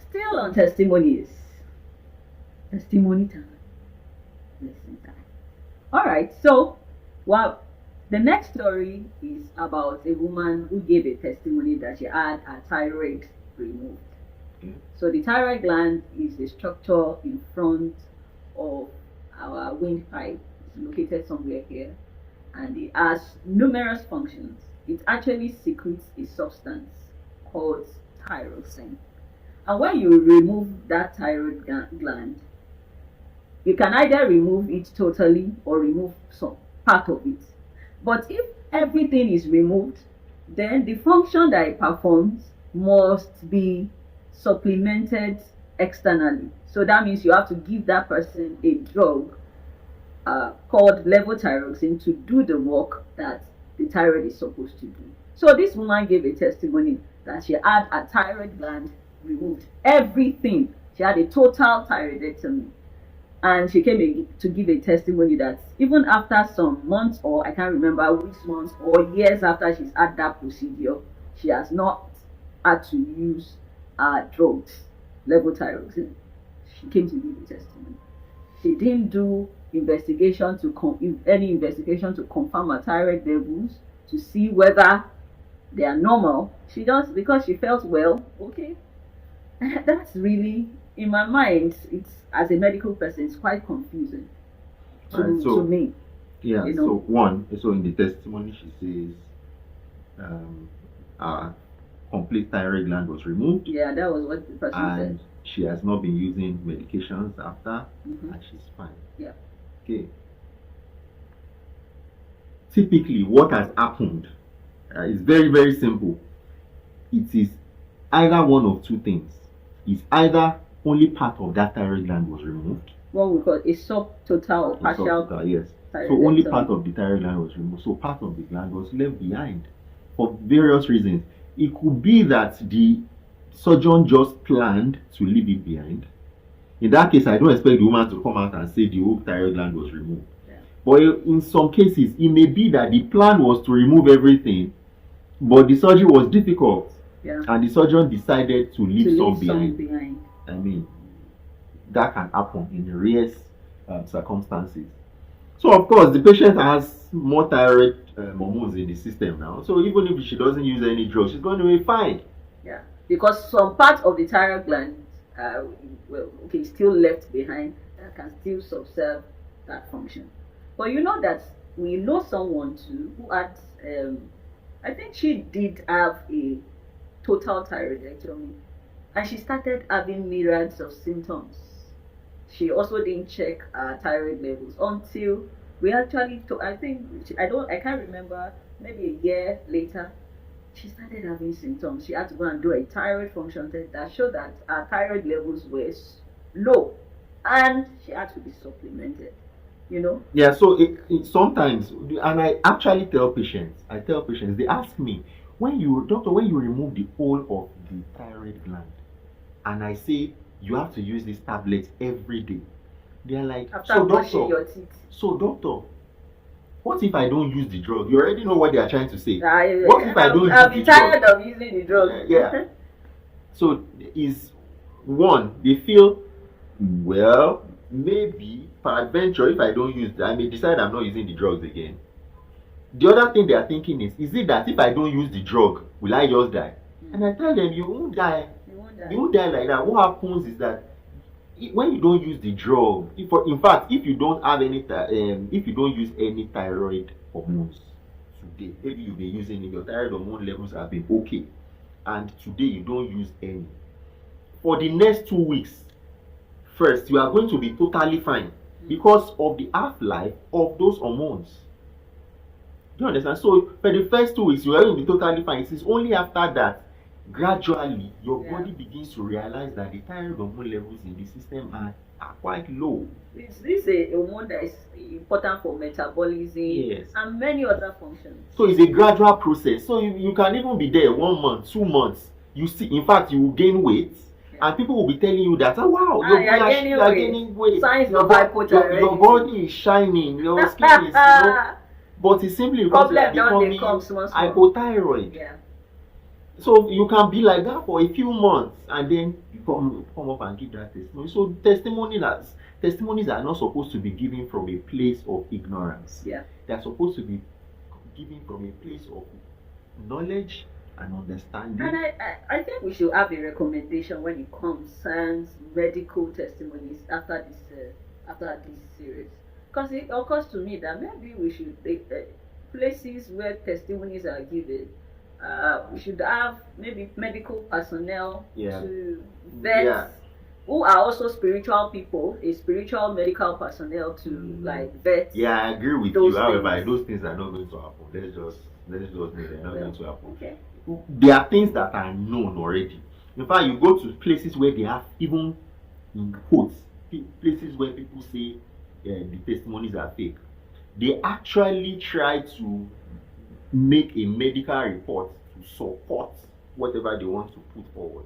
Still on testimonies. Testimony time. Listen time. Alright, so the next story is about a woman who gave a testimony that she had her thyroid removed. So the thyroid gland is a structure in front of our windpipe. It's located somewhere here, and it has numerous functions. It actually secretes a substance called thyroxine. And when you remove that thyroid gland, you can either remove it totally or remove some part of it. But if everything is removed, then the function that it performs must be supplemented externally. So that means you have to give that person a drug called levothyroxine to do the work that the thyroid is supposed to do. So this woman gave a testimony that she had a thyroid gland removed, everything. She had a total thyroidectomy. And she came to give a testimony that even after some months, or I can't remember which months or years after she's had that procedure, she has not had to use drugs, levothyroxine. She came to give a testimony. She didn't do investigation any investigation to confirm her thyroid levels to see whether they are normal. She just, because she felt well, okay. That's really, in my mind, it's, as a medical person, it's quite confusing to me. Yeah, you know? So in the testimony she says complete thyroid gland was removed. Yeah, that was what the person said. She has not been using medications after, and she's fine. Yeah. Okay. Typically, what has happened is very, very simple. It is either one of two things. It's either only part of that thyroid gland was removed. What we call a subtotal or partial. Yes. So only part of the thyroid gland was removed. So part of the gland was left behind for various reasons. It could be that the surgeon just planned to leave it behind. In that case, I don't expect the woman to come out and say the whole thyroid gland was removed. Yeah. But in some cases, it may be that the plan was to remove everything, but the surgery was difficult. Yeah. And the surgeon decided to leave some behind. I mean, that can happen in rare circumstances. So, of course, the patient has more thyroid hormones in the system now. So, even if she doesn't use any drugs, she's going to be fine. Yeah, because some part of the thyroid gland, still left behind, that can still serve that function. But you know that we know someone too who had, I think she did have a total thyroidectomy, and she started having myriads of symptoms. She also didn't check her thyroid levels until we actually I can't remember, maybe a year later, she started having symptoms. She had to go and do a thyroid function test that showed that her thyroid levels were low, and she had to be supplemented. You know? Yeah, so it sometimes, and I actually tell patients, they ask me, when you remove the whole of the thyroid gland, and I say you have to use this tablet every day, they're like, after brushing your teeth. So doctor, what if I don't use the drug? You already know what they are trying to say. What if I don't use the drug? I'll be tired of using the drug. Yeah. So is one, they feel, well, maybe peradventure, if I don't use that, I may decide I'm not using the drugs again. The other thing they are thinking is it that if I don't use the drug, will I just die? And I tell them, you won't die. You won't die like that. What happens is that when you don't use the drug, in fact, if you don't have any, if you don't use any thyroid hormones today, maybe you've been using it, your thyroid hormone levels have been okay, and today you don't use any. For the next 2 weeks, first, you are going to be totally fine because of the half-life of those hormones. Do you understand? So for the first 2 weeks, you are going to be totally fine. It is only after that, gradually, your body begins to realize that the thyroid hormone levels in the system are quite low. This is a hormone that is important for metabolism, yes, and many other functions. So it's a gradual process. So you can even be there 1 month, 2 months. You see, in fact, you will gain weight. And people will be telling you that, oh wow, you are gaining weight. Signs of hypothyroidism. Your body is shining, your skin is, but it's simply because you are becoming hypothyroid. Yeah. So you can be like that for a few months and then you come up and give that testimony. So testimonies are not supposed to be given from a place of ignorance. Yeah. They are supposed to be given from a place of knowledge and understanding. And I think we should have a recommendation when it concerns medical testimonies after this series, because it occurs to me that maybe we should places where testimonies are given. We should have maybe medical personnel to vet who are also spiritual people, a spiritual medical personnel to like vet. Yeah, I agree with you. However, those things are not going to happen. Let's just know they're not going to happen. Okay. There are things that are known already. In fact, you go to places where they have, even in quotes, places where people say the testimonies are fake. They actually try to make a medical report to support whatever they want to put forward.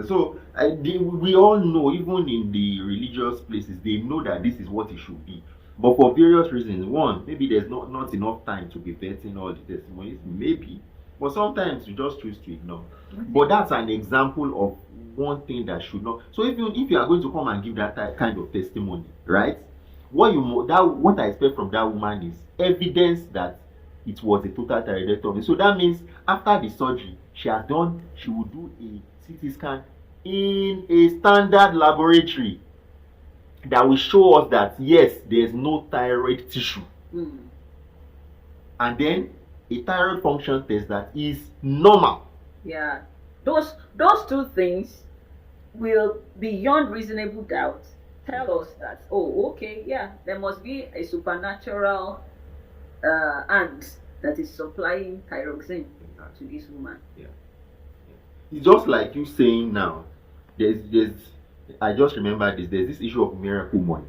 So we all know, even in the religious places, they know that this is what it should be. But for various reasons, one, maybe there's not enough time to be vetting all the testimonies, maybe. But sometimes you just choose to ignore. But that's an example of one thing that should not. So if you are going to come and give that kind of testimony, right? What I expect from that woman is evidence that it was a total thyroidectomy. So that means after the surgery, she will do a CT scan in a standard laboratory that will show us that yes, there's no thyroid tissue. And then a thyroid function test that is normal. Yeah, those two things will, beyond reasonable doubt, tell us that, oh, okay, yeah, there must be a supernatural hand that is supplying thyroxine to this woman. Yeah. It's just like you saying now, I just remember there's this issue of miracle money,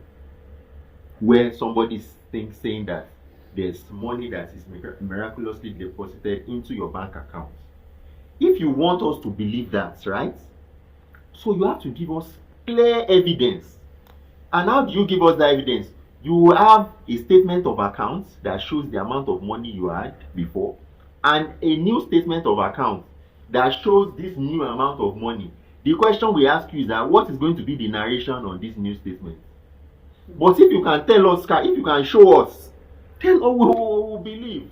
where somebody saying that there's money that is miraculously deposited into your bank account. If you want us to believe that, right? So you have to give us clear evidence. And how do you give us the evidence? You will have a statement of accounts that shows the amount of money you had before, and a new statement of accounts that shows this new amount of money. The question we ask you is that what is going to be the narration on this new statement? But if you can tell us, if you can show us, then we will believe.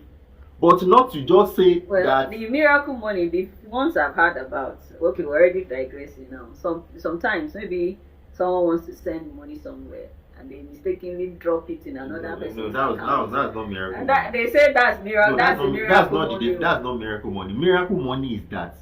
But not to just say that the miracle money, the ones I've heard about. Okay, we're already digressing now. Sometimes maybe someone wants to send money somewhere and they mistakenly drop it in another person's account. That's not miracle money. They say that's miracle. That's not miracle money. Miracle money is that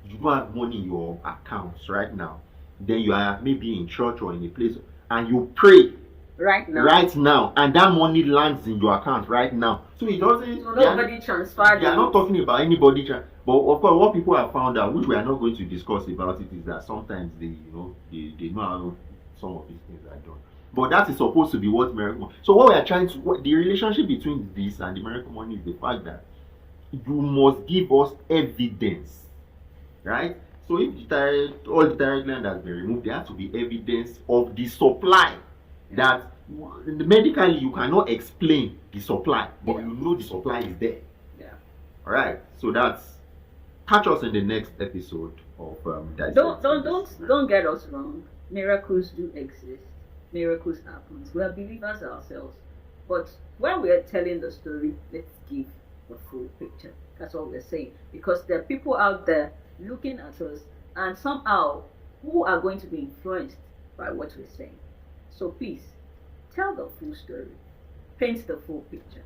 you don't have money in your accounts right now. Then you are maybe in church or in a place and you pray right now, and that money lands in your account right now. So it doesn't. So nobody transferred. They are not talking about anybody. But of course, what people have found out, which we are not going to discuss about it, is that sometimes they know how some of these things are done. But that is supposed to be what miracle. So what we are trying to, the relationship between this and the miracle money is the fact that you must give us evidence, right? So if all the thyroid gland has been removed, there has to be evidence of the supply. That medically you cannot explain the supply, but you know the supply is there. Yeah. All right. So catch us in the next episode of that. Don't get us wrong. Miracles do exist. Miracles happen. We are believers ourselves, but when we are telling the story, let's give the full picture. That's what we're saying, because there are people out there looking at us and somehow who are going to be influenced by what we're saying. So please, tell the full story. Paint the full picture.